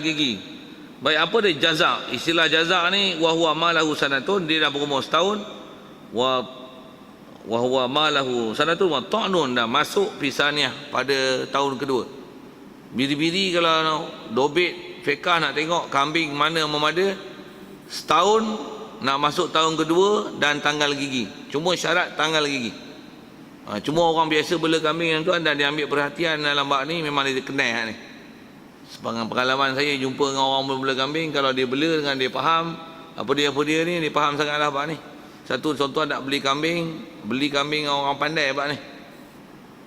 gigi. Baik, apa dia jazak? Istilah jazak ni wahwa malahu sanatun, dia dah berumur setahun, wahwa malahu sanatun wa ta'nun, dah masuk pisaniah pada tahun kedua. Biri-biri kalau dobit fiqah nak tengok kambing mana memada, setahun nak masuk tahun kedua dan tanggal gigi. Cuma syarat tanggal gigi. Cuma orang biasa bela kambing yang tuan dan dia ambil perhatian dalam bab ni, memang dia kenal ni. Sepanjang pengalaman saya jumpa dengan orang bela kambing, kalau dia bela dengan dia faham apa dia ni, dia faham sangatlah bab ni. Satu contoh, nak beli kambing dengan orang pandai bab ni.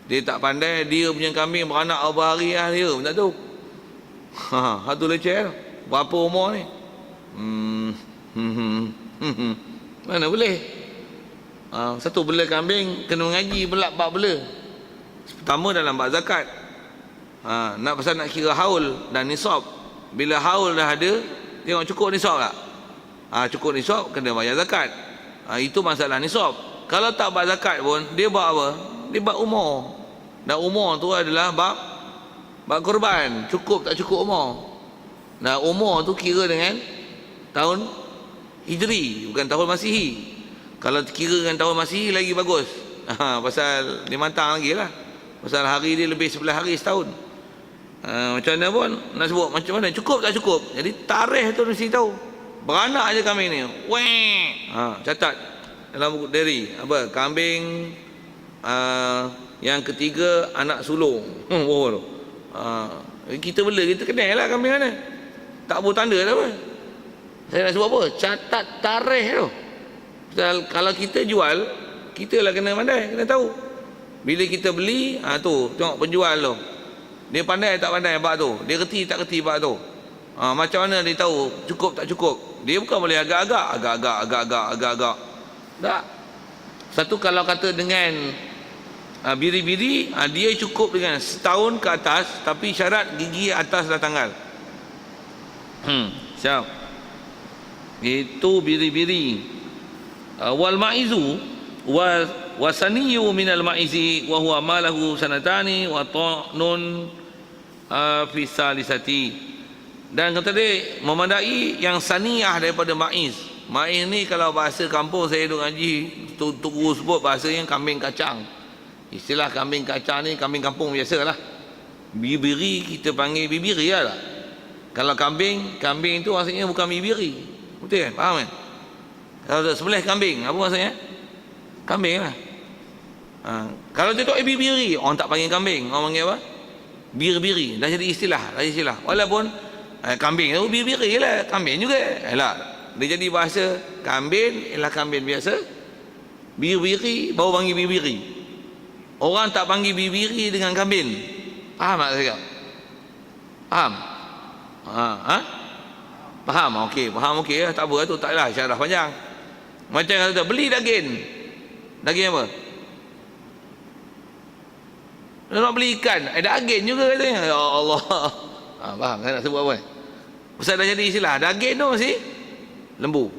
Dia tak pandai, dia punya kambing beranak berapa hari lah dia pun tak tahu. Satu leceh, berapa umur ni? Mana boleh? Satu bela kambing kena mengaji pula bab bela. Pertama dalam bab zakat. Nak pasal nak kira haul dan nisab. Bila haul dah ada, tengok cukup nisab tak? Cukup nisab kena bayar zakat. Itu masalah nisab. Kalau tak bayar zakat pun, dia buat apa? Dia buat umur. Dan umur tu adalah bab korban. Cukup tak cukup umur. Nah, umur tu kira dengan tahun Hijri, bukan tahun Masihi. Kalau kira dengan tahun Masihi lagi bagus. Pasal dia matang lagi lah. Pasal hari dia lebih 11 hari setahun. Macam mana pun nak sebut macam mana, cukup tak cukup. Jadi tarikh tu mesti tahu. Beranak je kambing ni. Catat dalam buku dairy apa, kambing yang ketiga anak sulung. Kita bela, kita kenal lah kambing mana. Tak boleh tanda dah apa. Saya nak sebut apa? Catat tarikh tu. Kalau kita jual, kita lah kena pandai, kena tahu. Bila kita beli, tu tengok penjual tu, dia pandai tak pandai bab tu, dia reti tak reti bab tu. Macam mana dia tahu cukup tak cukup? Dia bukan boleh agak-agak. Tak. Satu, kalau kata dengan biri-biri, dia cukup dengan setahun ke atas, tapi syarat gigi atas dah tanggal. Siap. Itu biri-biri. Wal maizu wasaniyu minal maizi wa huwa malahu sanatani wa ta'nun fi salisati. Dan kata dia memandai yang saniyah daripada maiz. Maiz ni kalau bahasa kampung saya duk ngaji, guru sebut bahasa yang kambing kacang. Istilah kambing kacang ni kambing kampung biasalah. Bibiri kita panggil bibiri lah. Kalau kambing tu maksudnya bukan bibiri. Betul kan? Faham kan? Kalau sebelah kambing, apa maksudnya? Kambing lah. Kalau dia tak biri-biri, orang tak panggil kambing, orang panggil apa? Bir-biri. Dah jadi istilah, walaupun kambing tu biri-biri lah, kambing juga lah. Dia jadi bahasa kambing ialah kambing biasa, bir-biri baru panggil biri-biri. Orang tak panggil biri-biri dengan kambing. Faham tak saya? Faham? Faham? Okey, faham okey lah, tak apa tu, taklah syarah panjang. Macam kata beli daging apa? Dia nak beli ikan, daging juga katanya. Ya Allah. Faham saya nak sebut apa? Pasal dah jadi istilah, daging tu mesti lembu.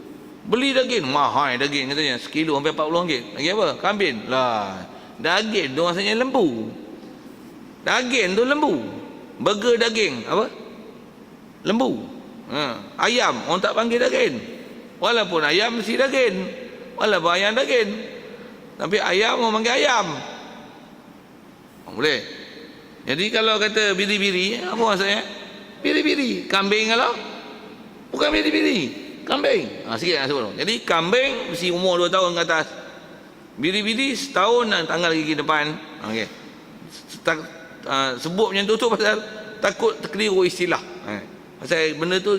Beli daging, mahal daging katanya, sekilo sampai RM40. Daging apa? Kambing. Lah, daging tu maksudnya lembu. Daging tu lembu. Burger daging apa? Lembu. Ayam orang tak panggil daging. Walaupun ayam mesti daging. Walaupun ayam daging. Tapi ayam orang panggil ayam. Boleh. Jadi kalau kata biri-biri, apa maksudnya? Biri-biri. Kambing kalau bukan biri-biri, kambing. Sikit nak sebut. Jadi kambing mesti umur 2 tahun ke atas. Biri-biri setahun dan tanggal gigi depan. Okey. Sebut macam tu pasal takut terkeliru istilah. Pasal benda tu,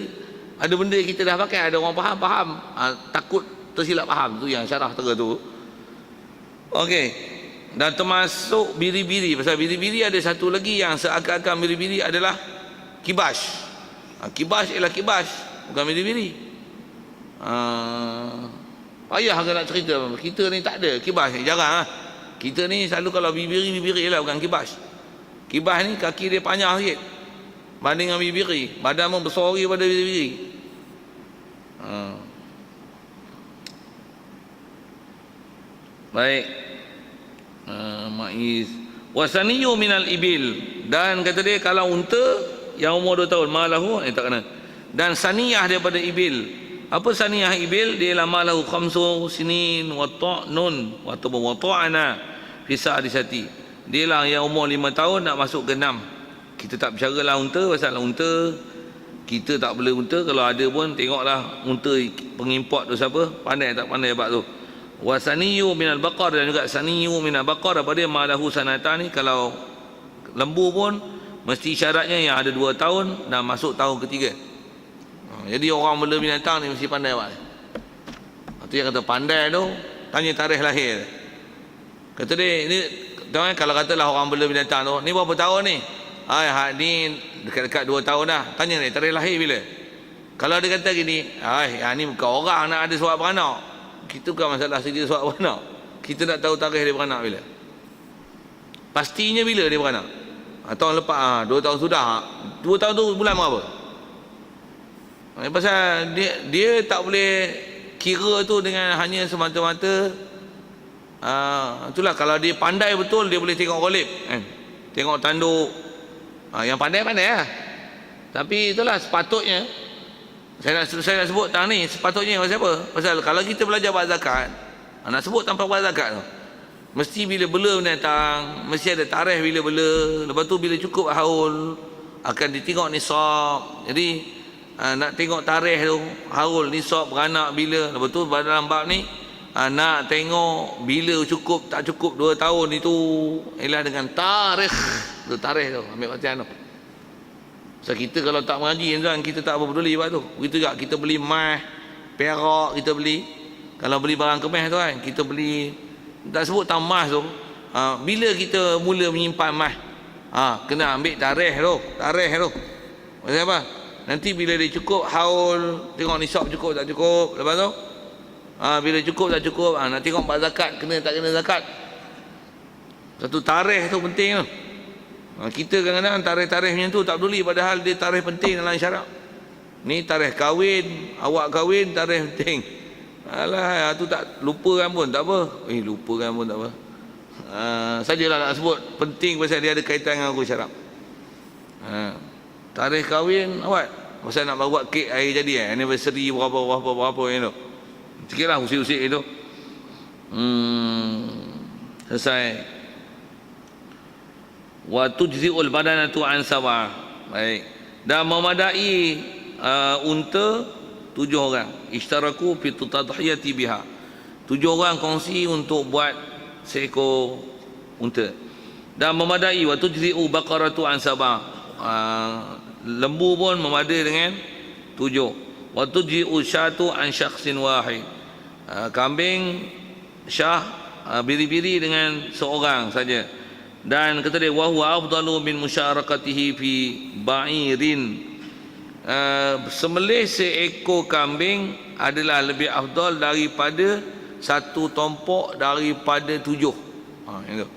ada benda kita dah pakai, ada orang faham, takut tersilap faham. Tu yang syarah tengah tu. Okey. Dan termasuk biri-biri. Pasal biri-biri ada satu lagi yang seakan-akan biri-biri adalah kibas. Kibas ialah kibas, bukan biri-biri. Payah agak nak cerita. Kita ni tak ada kibas ni, jarang lah. Kita ni selalu kalau biri-biri ialah bukan kibas. Kibas ni kaki dia panjang sikit banding dengan biri-biri. Badan pun besar daripada biri-biri. Baik. Maiz wasaniyu minal ibil. Dan kata dia kalau unta yang umur 2 tahun malahu tak kena. Dan saniyah daripada ibil. Apa saniyah ibil? Dia la malahu khamsu sinin wa ta'nun wa ta'ana fi sa'disati. Dia lah yang umur 5 tahun nak masuk ke 6. Kita tak bicaralah unta, pasal unta kita tak boleh unta. Kalau ada pun tengoklah unta pengimport tu siapa, pandai tak pandai bab tu. Wa saniyu minal baqar, dan juga saniyu minal baqar apa dia malahu sanatani. Kalau lembu pun mesti syaratnya yang ada 2 tahun dan masuk tahun ketiga. Jadi orang bela binatang ni mesti pandai buat. Itu yang kata pandai tu, tanya tarikh lahir. Kata dia ni tuan, kalau katalah orang bela binatang tu, ni berapa tahun ni? Ni dekat-dekat 2 tahun dah. Tanya ni tarikh lahir bila? Kalau dia kata gini, ni bukan orang nak ada surat beranak. Kita bukan masalah segi surat beranak. Kita nak tahu tarikh dia beranak bila. Pastinya bila dia beranak? Tahun lepas, 2 tahun sudah. 2 tahun tu bulan berapa? Pasal dia tak boleh kira tu dengan hanya semata-mata itulah, kalau dia pandai betul dia boleh tengok golib kan? Tengok tanduk. Yang pandai-pandai lah. Tapi itulah sepatutnya saya nak sebut tang ni, sepatutnya pasal apa? Pasal kalau kita belajar bab zakat, nak sebut tanpa bab zakat tu, mesti bila bela binatang mesti ada tarikh bila bela. Lepas tu bila cukup haul akan ditengok nisab. Jadi nak tengok tarikh tu, haul nisab beranak bila. Lepas tu dalam bab ni nak tengok bila cukup tak cukup 2 tahun itu ialah dengan tarikh tu. Tarikh tu ambil perhatian tu. So kita kalau tak mengaji tuan, kita tak apa peduli bab tu. Begitu juga kita beli emas, perak, kita beli, kalau beli barang kemas tu kan, kita beli, tak sebut tang emas tu, bila kita mula menyimpan emas, kena ambil tarikh tu. Tarikh tu pasal apa? Nanti bila dia cukup haul, tengok nisab cukup tak cukup. Lepas tu bila cukup tak cukup, nak tengok bab zakat, kena tak kena zakat. Satu tarikh tu penting tu. Kita kadang-kadang tarikh-tarikh macam tu tak peduli, padahal dia tarikh penting dalam syarak. Ni tarikh kahwin, awak kahwin tarikh penting. Alah, tu tak lupakan pun tak apa. Lupakan pun tak apa. Sajalah nak sebut penting pasal dia ada kaitan dengan hukum syarak. Tarikh kahwin awak, pasal nak buat kek hari jadi anniversary berapa yang tu. Sikitlah usik-usik itu. Selesai. Wa tujzi'ul badanatu an sab'ah. Baik. Dan memadai unta 7 orang. Ishtaraku fi tadhiyati biha. 7 orang kongsi untuk buat seekor unta. Dan memadai wa tujzi'u baqaratu an sab'ah. Lembu pun memadai dengan 7. Wa tujzi'u syatu an syakhsin wahid. Kambing syah biri-biri dengan seorang saja. Dan kata dia wa huwa afdalu min musyarakatihi fi ba'irin. Sembelih seekor kambing adalah lebih afdal daripada satu tompok daripada 7. Itu.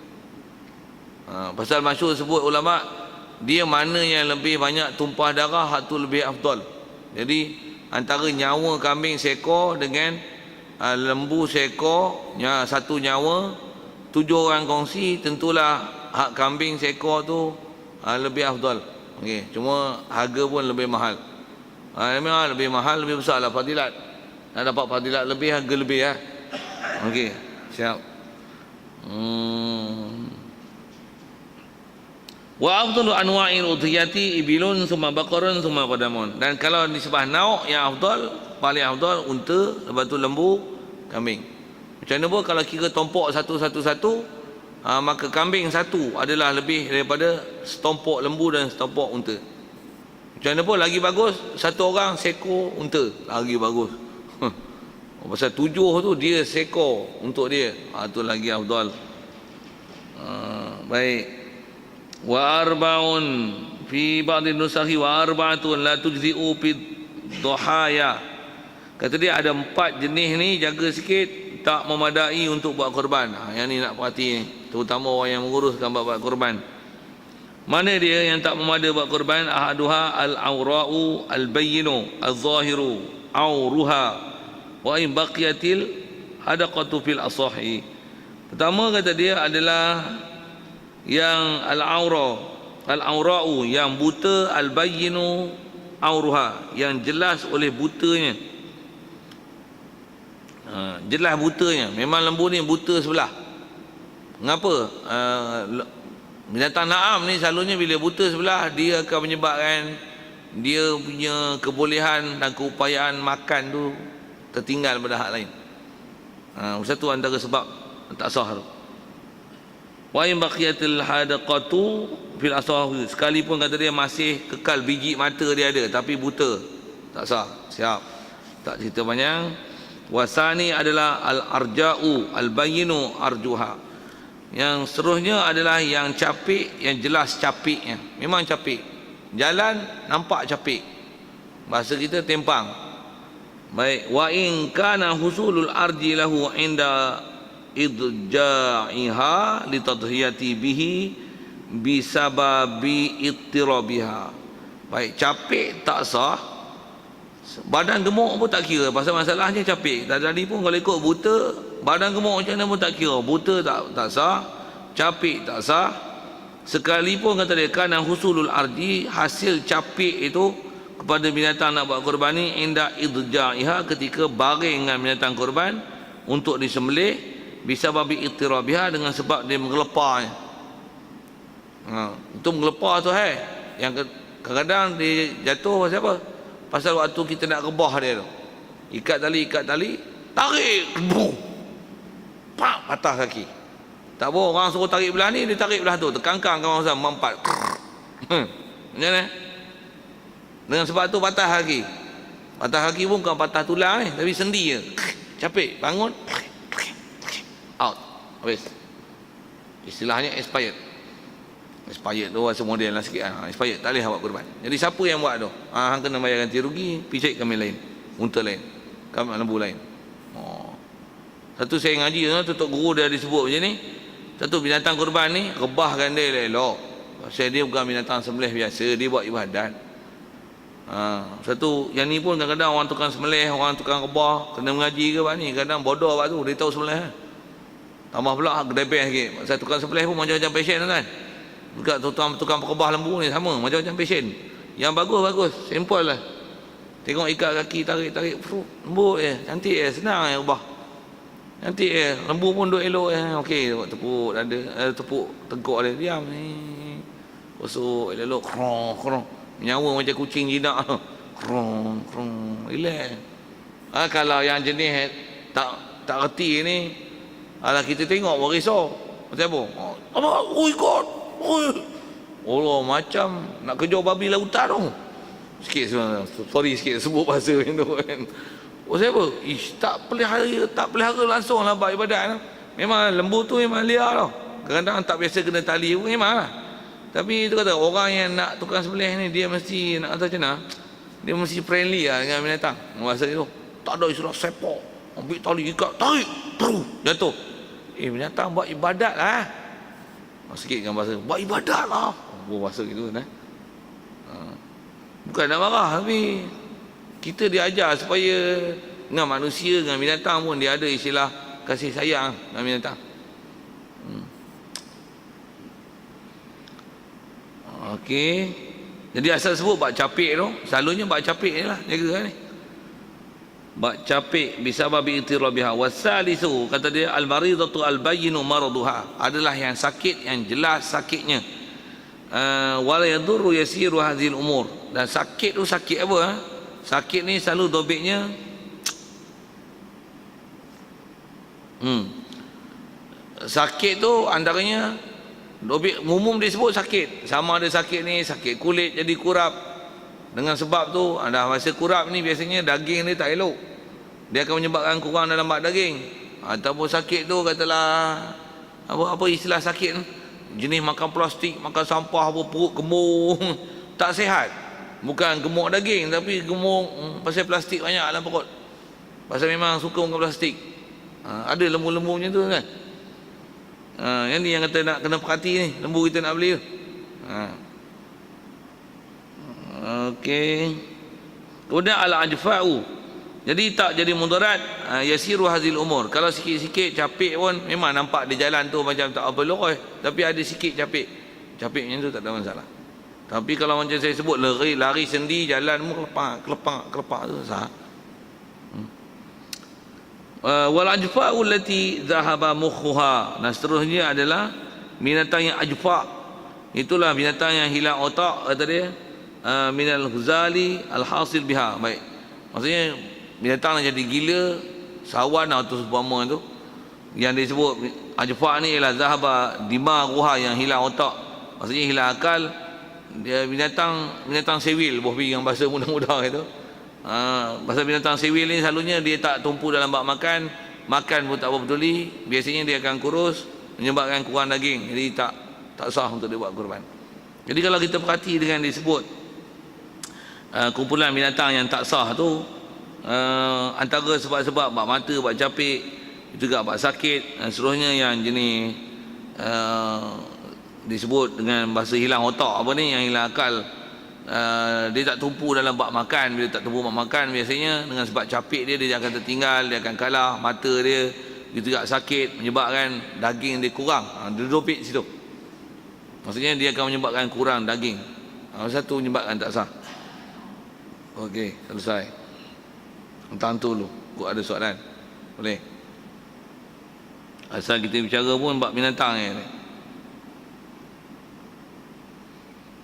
Pasal masyhur sebut ulama, dia mana yang lebih banyak tumpah darah, hak tu lebih afdal. Jadi antara nyawa kambing seekor dengan lembu seekor, satu nyawa, 7 orang kongsi, tentulah hak kambing seekor tu lebih afdal. Okey, cuma harga pun lebih mahal. Memang lebih mahal, lebih besar lah fadilat. Nak dapat fadilat lebih, harga lebih lah. Okey, siap. Wa afdalu anwa'il udhiyati ibilun summa baqarun summa qadamun. Dan kalau disebah nauk yang afdal, paling afdal unta, lepas tu lembu, kambing. Macam mana pun kalau kira tompok satu-satu, maka kambing satu adalah lebih daripada setompok lembu dan setompok unta. Macam mana pun lagi bagus satu orang seekor unta, lagi bagus. Pasal 7 tu dia seekor untuk dia, tu lagi afdal. Baik. Wa arba'un fi ba'dhin nusakhi wa arba'atun la tujzi'u fi dhuhaya. Kata dia ada 4 jenis ni, jaga sikit, tak memadai untuk buat korban. Yang ni nak perhati ni, terutama orang yang menguruskan bab korban. Mana dia yang tak memadai buat korban? Ahaduha al-awra'u al-bayyinu al-zahiru awruha wa in baqiyatil hadaqatu fil asahi. Pertama kata dia adalah yang al-awra al-aura'u, yang buta, al-bayyinu auruha, yang jelas oleh butanya. Jelas butanya. Memang lembu ni buta sebelah. Mengapa? Binatang na'am ni selalunya bila buta sebelah, dia akan menyebabkan dia punya kebolehan dan keupayaan makan tu tertinggal pada hak lain. Satu antara sebab tak sah tu. Wa in baqiyatil hadaqatu fil asahwi, sekalipun kata dia masih kekal biji mata dia ada tapi buta, tak sah. Siap, tak cerita panjang. Wasani adalah al-arja'u al-bayyinu arjuha, yang seterusnya adalah yang capik, yang jelas capiknya. Memang capik, jalan nampak capik, bahasa kita tempang. Baik, wa in kana husulul arji lahu inda idja'iha litadhiyati bihi bisababi ittirabiha. Baik, capik tak sah, badan gemuk pun tak kira, pasal masalahnya capik. Tadi pun kalau ikut buta, badan gemuk macam mana pun tak kira, buta tak sah, capik tak sah. Sekalipun kata dia kana husulul arji, hasil capik itu kepada binatang nak buat korban ni, inda idja'iha, ketika baring dengan binatang korban untuk disembelih, bisa babi ittirabiha, dengan sebab dia menggelepar. Itu menggelepar tu yang kadang-kadang dia jatuh pasal apa? Pasal waktu kita nak rebah dia tu, ikat tali, tarik, pak, patah kaki. Tak boleh orang suruh tarik belah ni, dia tarik belah tu, terkangkang kawan saya mampat. Macam mana? Dengan sebab tu patah kaki. Patah kaki pun bukan patah tulang ni, tapi sendi je. Capek, bangun, out, habis. Istilahnya expired. Expired tu rasa model lah sikit. Expired, tak boleh buat korban. Jadi siapa yang buat tu? Hang kena bayar ganti rugi, pergi cari kami lain, unta lain, kami lembu lain. Satu saya ngaji tu, Tok Guru dia disebut macam ni. Satu binatang korban ni, rebahkan dia elok. Pasal dia bukan binatang sembelih biasa, dia buat ibadat. Satu yang ni pun kadang-kadang orang tukang sembelih, orang tukang rebah, kena mengaji ke apa ni, kadang bodoh apa tu, dia tahu sembelih. Tambah pula gedebeh sikit. Pasal tukang sembelih pun macam-macam passion kan. Bukan tukang rebah lembu ni sama, macam-macam passion. Yang bagus, simple lah. Tengok ikat kaki, tarik, lembut cantik senang rebah. Cantik lembu pun duk elok okey, tepuk dada, tepuk teguk dia, diam ni. Kosok elok, krong. Menyawa macam kucing jinak tu. Krong, relax. Kalau yang jenis tak reti ni, alah kita tengok pun risau. Macam apa? Ikut. Allah, macam nak kejar babi lautan tu. Sorry sikit sebut bahasa macam tu kan. Siapa? Tak pelihara langsung lah buat ibadat tu. Memang lembu tu memang liar tau. Kadang-kadang tak biasa kena tali pun memang lah. Tapi itu kata orang yang nak tukang sembelih ni, dia mesti nak kata macam mana, dia mesti friendly lah dengan binatang. Masa itu tak ada istilah sepak, ambil tali ikat, tarik, jatuh. Binatang buat ibadat lah. Sikit kan bahasa, buat ibadat lah. Bahasa gitu kan. Bukan nak marah, tapi kita diajar supaya dengan manusia, dengan binatang pun dia ada istilah kasih sayang dengan binatang. Okey. Jadi asal sebut bak capik tu, selalunya bak capik ni lah jaga ni. Bak capik bisababi itirabiha. Wasalisu, kata dia al-maridatu al-bayyinu maraduha, adalah yang sakit, yang jelas sakitnya. Wala yadurru yasiru hadhil umur. Dan sakit tu sakit apa? Sakit ni selalu dobitnya sakit tu antaranya dobit umum disebut sakit. Sama ada sakit ni sakit kulit jadi kurap. Dengan sebab tu ada masa kurap ni biasanya daging dia tak elok. Dia akan menyebabkan kurang dalam bak daging. Ataupun sakit tu katalah apa istilah sakit ni? Jenis makan plastik, makan sampah, apa perut gemuk, tak sihat. Bukan gemuk daging, tapi gemuk pasal plastik banyak dalam perut. Pasal memang suka makan plastik. Ada lembu-lembu macam tu kan. Yang ni yang kata nak kena perhati ni, lembu kita nak beli tu. Okey. Kemudian al-ajfa'u, jadi tak jadi mudarat, yasiru hazil umur. Kalau sikit-sikit capik pun memang nampak di jalan tu macam tak apa loreh, tapi ada sikit capik. Capik macam tu tak ada masalah. Tapi kalau macam saya sebut lari sendi, jalan kelepak tu sah. Wal ajfa'u allati dhahaba mukhuha. Nah, seterusnya adalah binatang yang ajfa'. Itulah binatang yang hilang otak, kata dia. Minal huzali al-hasil biha. Baik. Maksudnya binatang yang jadi gila, sawan atau seumpama tu, yang disebut ajfa' ni ialah zahaba dimaghuha, yang hilang otak, maksudnya hilang akal. Dia binatang sewil, bohbi yang bahasa mudah-mudah itu. Pasal binatang sewil ni selalunya dia tak tumpu dalam bak makan pun tak peduli, biasanya dia akan kurus menyebabkan kurang daging, jadi tak sah untuk dibuat kurban. Jadi kalau kita perhati dengan disebut kumpulan binatang yang tak sah tu, antara sebab-sebab bak mata, bak capik, juga bak sakit, dan seterusnya yang jenis disebut dengan bahasa hilang otak apa ni, yang hilang akal, dia tak tumpu dalam bak makan. Bila tak tumpu bak makan, biasanya dengan sebab capik dia akan tertinggal, dia akan kalah, mata dia juga sakit, menyebabkan daging dia kurang. Dia duduk situ, maksudnya dia akan menyebabkan kurang daging. Satu menyebabkan tak sah. Okey, selesai. Tentang tu dulu. Kok ada soalan? Boleh? Asal kita bicara pun bab binatang ni.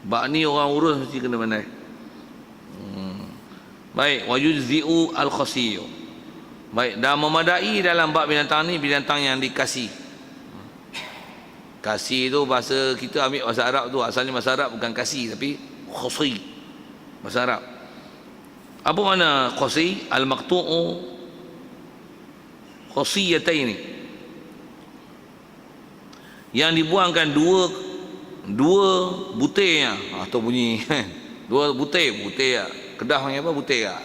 Bab ni orang urus mesti kena pandai. Baik, wajuzzi'u al-khasiyu. Baik, dah memadai dalam bab binatang ni, binatang yang dikasih. Kasih tu bahasa kita ambil bahasa Arab tu, asalnya bahasa Arab bukan kasih tapi khasi. Bahasa Arab. Apa makna khasi? Al-maqtu'u khasiyataini. Yang dibuangkan dua butirnya, atau bunyi dua butir ya. Kedah panggil apa? Butir ya.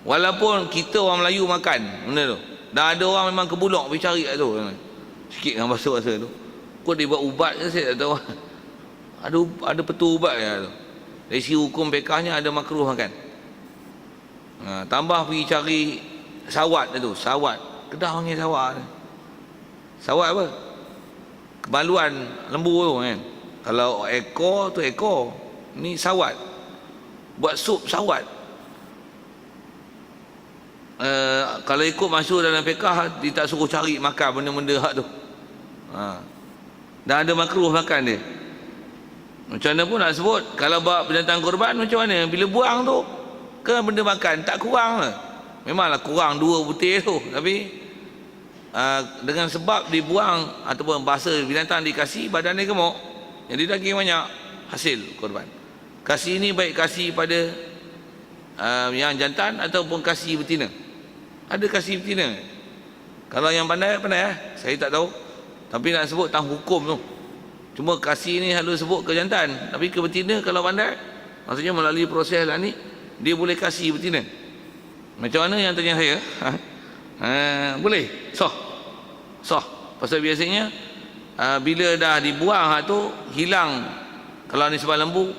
Walaupun kita orang Melayu makan benda tu, dah ada orang memang kebulok pergi cari kat tu. Sikit dengan bahasa tu. Kok dia buat ubat ke saya tak tahu. Ada petu ubat ya tu. Dari segi hukum fiqahnya ada makruh makan. Tambah pergi cari sawat tu, sawat. Kedah panggil sawat. Sawat apa? Kebaluan lembu tu kan. Kalau ekor tu ekor, ni sawat. Buat sup sawat. Kalau ikut masuk dalam fiqah, dia tak suruh cari makan benda-benda hak tu. Dah ada makruh makan dia. Macam mana pun nak sebut, kalau bawa binatang korban macam mana? Bila buang tu ke benda makan, tak kurang lah. Memanglah kurang dua butir tu, tapi dengan sebab dibuang ataupun bahasa binatang dikasih, badan dia gemuk, jadi daging banyak, hasil korban. Kasih ni baik kasih pada yang jantan ataupun kasih betina. Ada kasih betina. Kalau yang pandai saya tak tahu, tapi nak sebut tentang hukum tu. Cuma kasih ni selalu sebut ke jantan, tapi ke betina kalau pandai, maksudnya melalui proses lah ni, dia boleh kasih betina. Macam mana yang tanya saya? Boleh? Sah. Pasal biasanya bila dah dibuang hak tu, hilang. Kalau ni sebab lembu,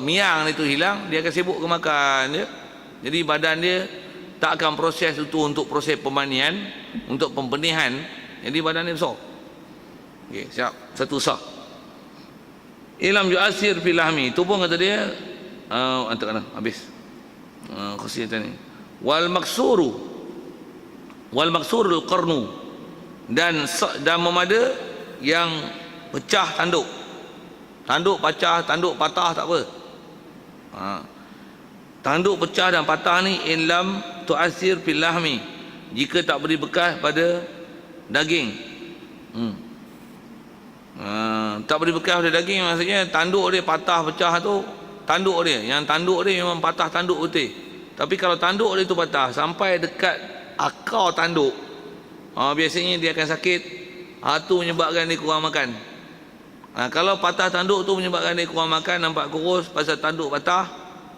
miang itu hilang, dia akan sibuk ke makan je. Jadi badan dia tak akan proses itu untuk proses pemandian, untuk pembenihan. Jadi badan dia besar. Okey, siap. Satu sah. Ilam yu'asir fil lahmi. Tu pun kata dia antar kena habis. Khasiyatan ni. Wal maksurul qarnu. Dan memada yang pecah tanduk. Tanduk pecah, tanduk patah tak apa. Tanduk pecah dan patah ni in lam tu'asir fil lahmi, jika tak beri bekas pada daging. Tak beri bekas pada daging, maksudnya tanduk dia patah pecah tu, tanduk dia memang patah tanduk betul. Tapi kalau tanduk dia tu patah sampai dekat akar tanduk, biasanya dia akan sakit. Tu menyebabkan dia kurang makan. Kalau patah tanduk tu menyebabkan dia kurang makan, nampak kurus pasal tanduk patah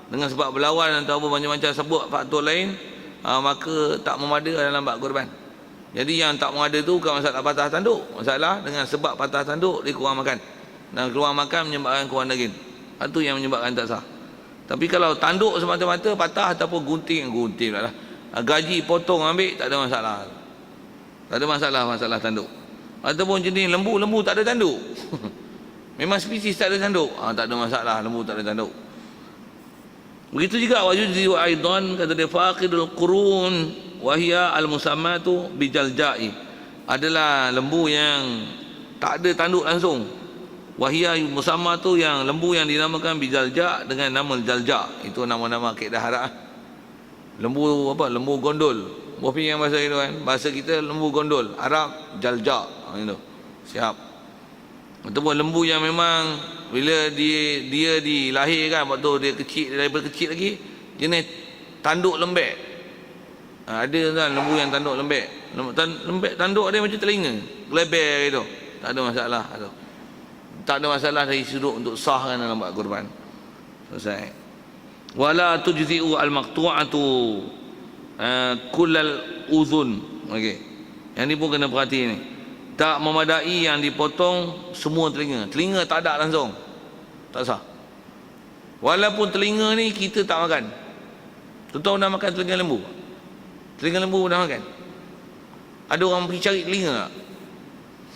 dengan sebab berlawan atau macam-macam sebut faktor lain, maka tak memada dalam bab korban. Jadi yang tak memada tu bukan masalah patah tanduk, masalah dengan sebab patah tanduk dia kurang makan, dan kurang makan menyebabkan kurang daging. Itu yang menyebabkan tak sah. Tapi kalau tanduk semata-mata patah ataupun gunting lah, gaji potong ambil, tak ada masalah. Tak ada masalah tanduk. Ataupun jenis lembu tak ada tanduk. Memang spesies tak ada tanduk, tak ada masalah, lembu tak ada tanduk. Begitu juga wajudi wa aidan, kata dia, faqidul qurun wa hiya al musammatu bijalja'i, adalah lembu yang tak ada tanduk langsung. Wahia musamma tu yang lembu yang dinamakan bijalja dengan nama jalja. Itu nama-nama kaedah Arab. Lembu apa? Lembu gondol. Bopi yang bahasa itu kan. Bahasa kita lembu gondol, Arab jalja. Itu. Siap. Ataupun lembu yang memang bila dia dilahirkan, waktu dia kecil, daripada kecil lagi, jenis tanduk lembek. Ada kan lembu yang tanduk lembek. Lembek tanduk dia macam telinga, lebar gitu. Tak ada masalah tu. Tak ada masalah dari sudut untuk sahkan dalam buat kurban. Selesai. Wala tujzi'u al-maqtu'atu kullal uzun. Okey. Yang ni pun kena perhati ni. Tak memadai yang dipotong semua telinga. Telinga tak ada langsung, tak sah. Walaupun telinga ni kita tak makan. Tuan-tuan nak makan telinga lembu? Telinga lembu dah makan? Ada orang pergi cari telinga tak?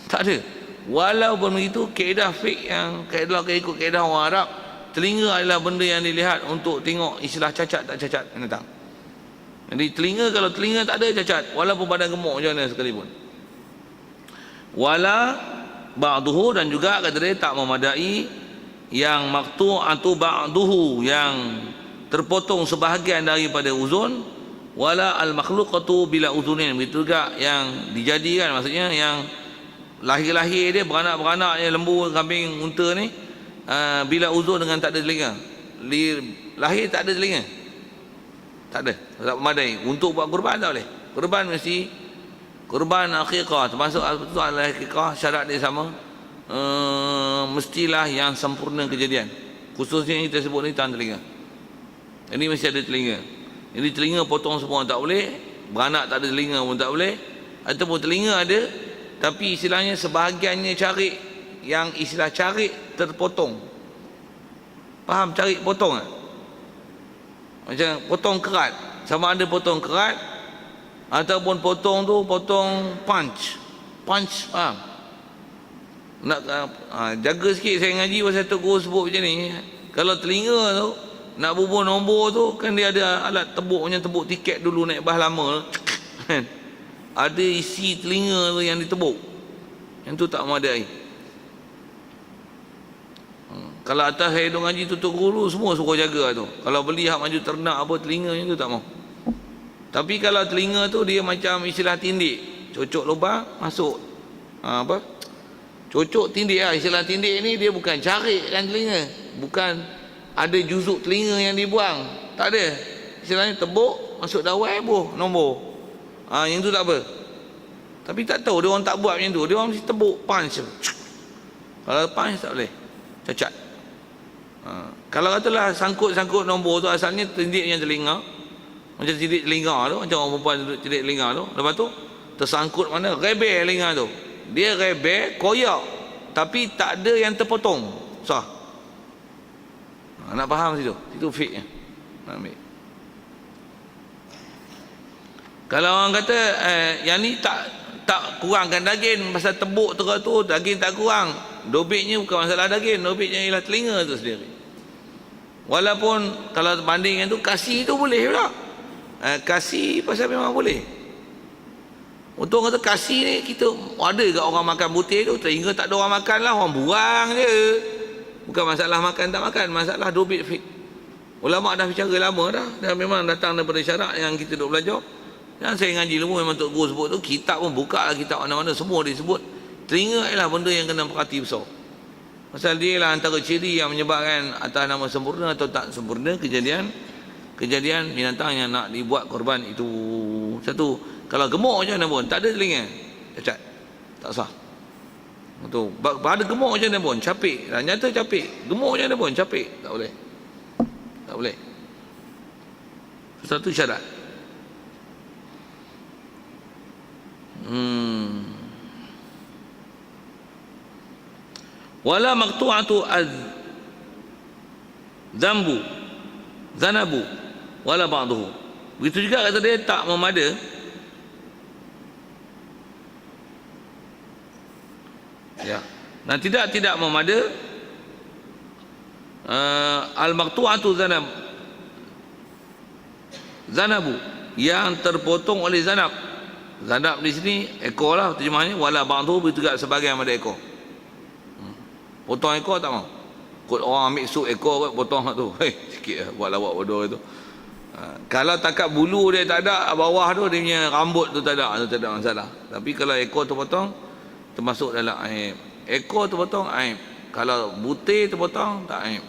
Tak ada. Walaupun begitu, kaedah fiqh yang kaedah ikut kaedah orang Arab, telinga adalah benda yang dilihat untuk tengok istilah cacat tak cacat yang datang. Jadi telinga, kalau telinga tak ada cacat, walaupun badan gemuk macam mana sekalipun. Wala ba'duhu, dan juga kata dia tak memadai yang maqtu'atu ba'duhu, yang terpotong sebahagian daripada uzun. Wala al-makhluqatu bila uzunin, begitu juga yang dijadikan, maksudnya yang lahir-lahir dia beranak-beranaknya lembu, kambing, unta ni bila uzun dengan tak ada telinga. Lahir tak ada telinga, tak ada, tak memadai untuk buat kurban. Tak boleh. Kurban mesti kurban aqiqah, termasuk adalah aqiqah, syarat dia sama, mestilah yang sempurna kejadian. Khususnya yang kita sebut ni tangan telinga. Ini mesti ada telinga. Jadi telinga potong semua tak boleh, beranak tak ada telinga pun tak boleh, ataupun telinga ada tapi istilahnya sebahagiannya carik, yang istilah carik terpotong. Faham carik potong tak? Macam potong kerat, sama ada potong kerat ataupun potong tu potong punch. Faham? Nak jaga sikit, saya ngaji pasal Tok Guru sebut macam ni. Kalau telinga tu nak bubur nombor tu kan, dia ada alat tebuk, macam tebuk tiket dulu naik bas lama kan. Ada isi telinga tu yang ditebuk, yang tu tak memadai. Kalau atas saya duk ngaji tutup guru, semua suruh jaga tu. Kalau beli hak maju ternak apa, telinganya tu tak mau. Tapi kalau telinga tu dia macam istilah tindik, cocok lubang masuk, apa, cocok tindik lah. Istilah tindik ni dia bukan carik kan telinga, bukan ada juzuk telinga yang dibuang, tak ada. Istilahnya tebuk, masuk dawai, boh nombor. Yang tu tak apa. Tapi tak tahu dia orang tak buat macam tu. Dia orang mesti tebuk punch. Kalau punch tak boleh, cacat. Kalau katalah sangkut-sangkut nombor tu, asalnya tindik yang telinga, macam tindik telinga tu, macam orang perempuan tindik telinga tu. Lepas tu tersangkut mana, rebel telinga tu. Dia rebel, koyak, tapi tak ada yang terpotong, sah. Nak faham situ? Itu fiqh. Nak ambil. Kalau orang kata yang ni tak kurangkan daging, pasal tebuk terus tu daging tak kurang. Dobitnya bukan masalah daging, dobitnya ialah telinga tu sendiri. Walaupun kalau bandingkan tu kasih tu boleh pula. Kasih pasal memang boleh. Untuk kata kasih ni, kita ada ke orang makan butir tu, telinga tak ada orang makan lah, orang buang je. Bukan masalah makan tak makan, masalah dobit fiqh. Ulama dah bicara lama dah memang datang daripada syarak yang kita duk belajar. Dan saya ngaji ilmu memang Tok Guru sebut tu, kitab pun buka lah, kitab mana-mana semua disebut. Telinga ialah benda yang kena perhati besar. Pasal dia lah antara ciri yang menyebabkan atas nama sempurna atau tak sempurna kejadian binatang yang nak dibuat korban itu. Satu, kalau gemuk macam mana pun tak ada telinga, cacat, tak sah. Betul. Pada gemuk macam mana pun capik, nyata capik, gemuk macam mana pun capik, tak boleh. Tak boleh. Satu syarat. Wala maqtu'atu az-zambu zanabu wala ba'dahu. Begitu juga kata dia tak memada ya. Dan tidak memada Al-maqtu'atu zanabu, yang terpotong oleh zanab. Zanab di sini ekor lah terjemahannya, wala ba'dhu, itu juga sebagian pada ekor. Potong ekor tak mau. Kot orang ambil sup ekor kot, potong tu. Sikit lah buat lawak bodoh itu. Kalau takat bulu dia tak ada, bawah tu dia punya rambut tu tak ada masalah. Tapi kalau ekor tu potong, termasuk dalam aib. Ekor tu potong aib. Kalau butir tu potong tak aib.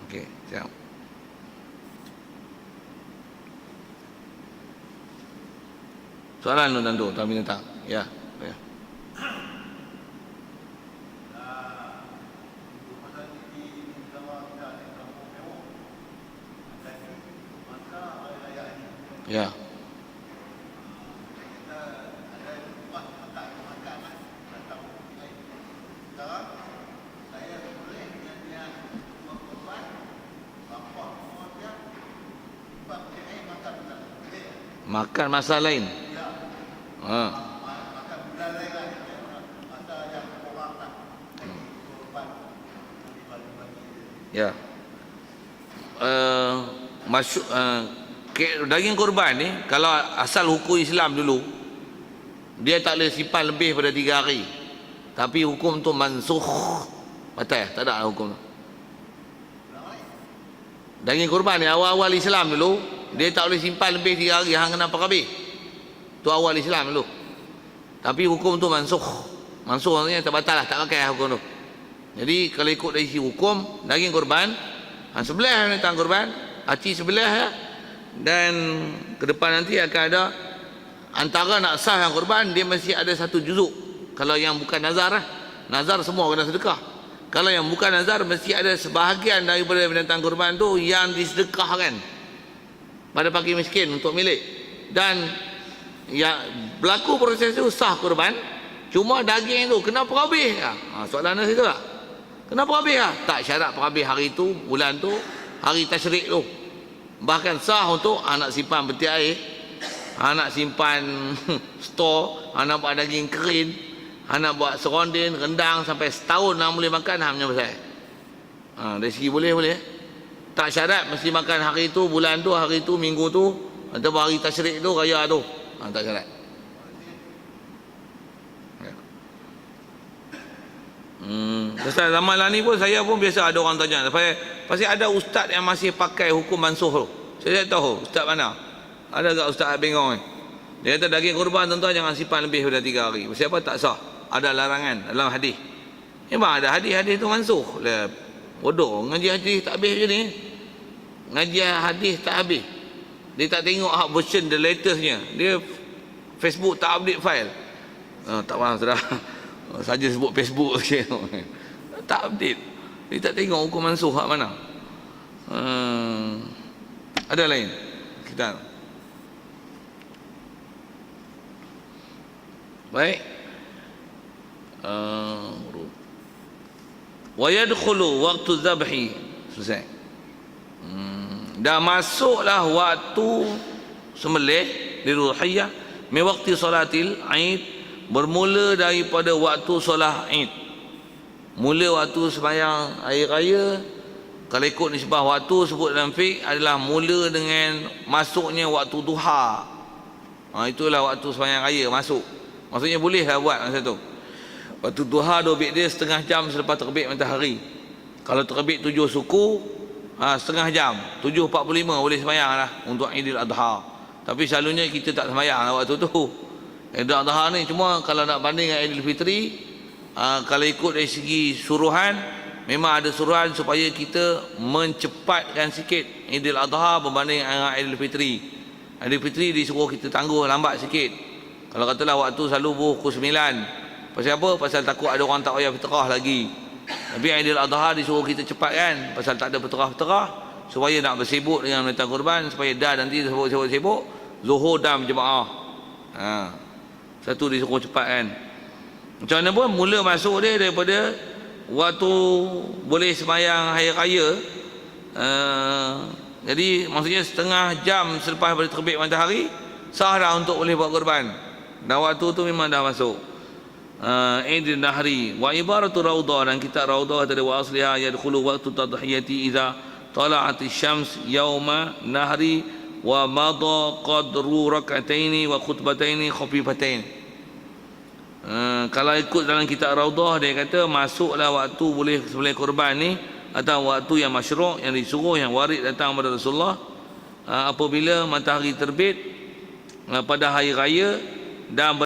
Okey, siap. Soalan tu tentu, tapi tentang. Ya. Ya. Ya. Makan masa lain. Ya. Masuk daging korban ni, kalau asal hukum Islam dulu, dia tak boleh simpan lebih pada 3 hari. Tapi hukum tu mansukh, batal, tak ada hukum tu. Daging korban ni awal-awal Islam dulu, dia tak boleh simpan lebih 3 hari, hang kena habis. Tu awal Islam dulu. Tapi hukum tu mansukh. Mansukh maksudnya tak batal lah, tak pakai hukum tu. Jadi kalau ikut dari sisi hukum, daging korban, sebelah tentang korban, hati sebelah ya. Dan ke depan nanti akan ada, antara nak sah yang korban, dia mesti ada satu juzuk. Kalau yang bukan nazar lah, nazar semua kena sedekah. Kalau yang bukan nazar, mesti ada sebahagian daripada binatang korban tu yang disedekahkan pada fakir miskin untuk milik. Dan yang berlaku proses tu sah korban, cuma daging tu kenapa habis? Soalan situ lah. Kenapa habis lah? Tak syarat habis hari tu, bulan tu, hari tasyrik tu. Bahkan sah untuk anak simpan peti air, anak simpan stor, anak buat daging kering, anak buat serondin, rendang sampai setahun nak boleh makan, hamnya pasal. Dari segi boleh. Tak syarat mesti makan hari tu, bulan tu, hari tu, minggu tu, atau hari tasyrik tu, raya tu. Tak syarat. Pasal zaman lah ni pun saya pun biasa ada orang tanya, pasal ada ustaz yang masih pakai hukum mansuh tu. Saya tak tahu ustaz mana. Ada tak ustaz Bengong ni? Dia kata daging korban tuan-tuan jangan simpan lebih daripada 3 hari. Pasal apa? Tak sah. Ada larangan dalam hadis. Memang ada hadis-hadis tu mansuh. Bodoh, ngaji hadis tak habis je ni. Ngaji hadis tak habis. Dia tak tengok version the latestnya. Dia Facebook tak update file. Tak faham sudah. Saja sebut Facebook okay. Tak update. Dia tak tengok hukum mansuh hak mana. Ada lain kita. Baik. Wa yadkhulu waqtu dzabhi. Selesai. Dah masuklah waktu sembelih di Dhul-Hijjah min waqti salatil Aid, bermula daripada waktu solat Aid. Mula waktu sembahyang hari raya, kalau ikut nisbah waktu sebut dalam fiqh adalah mula dengan masuknya waktu duha. Itulah waktu sembahyang raya masuk. Maksudnya bolehlah buat masa tu. Waktu duha dobit dia setengah jam selepas terbit matahari. Kalau terbit 7 suku, setengah jam 7.45 boleh sembahyang lah untuk Aidil Adha. Tapi selalunya kita tak sembahyang waktu tu. Aidil Adha ni cuma kalau nak banding dengan Aidil Fitri, kalau ikut dari segi suruhan, memang ada suruhan supaya kita mencepatkan sikit Aidil Adha berbanding dengan Aidil Fitri. Aidil Fitri disuruh kita tangguh lambat sikit. Kalau katalah waktu selalu pukul 9. Pasal apa? Pasal takut ada orang tak payah fitrah lagi. Tapi Aidil Adha disuruh kita cepatkan pasal tak ada fitrah-fitrah, supaya nak bersibuk dengan binatang korban, supaya dah nanti sibuk zuhur dah berjemaah. Satu disuruh cepatkan. Macam mana pun mula masuk dia daripada waktu boleh sembahyang hari raya. Jadi maksudnya setengah jam selepas terbit matahari sah dah untuk boleh buat korban. Dan waktu tu memang dah masuk. Eid Nahri wa ibaratu Raudhah, dan kitab Raudhah tadi wa asliha yadkhulu waqtu tadhiyati idza tala'ati syams yauma nahri wa madha qadru rak'ataini wa khutbataini khafifatain. Kalau ikut dalam kitab Raudhah, dia kata masuklah waktu boleh sembelih kurban ni atau waktu yang masyru', yang disuruh, yang warid datang kepada Rasulullah apabila matahari terbit pada hari raya dan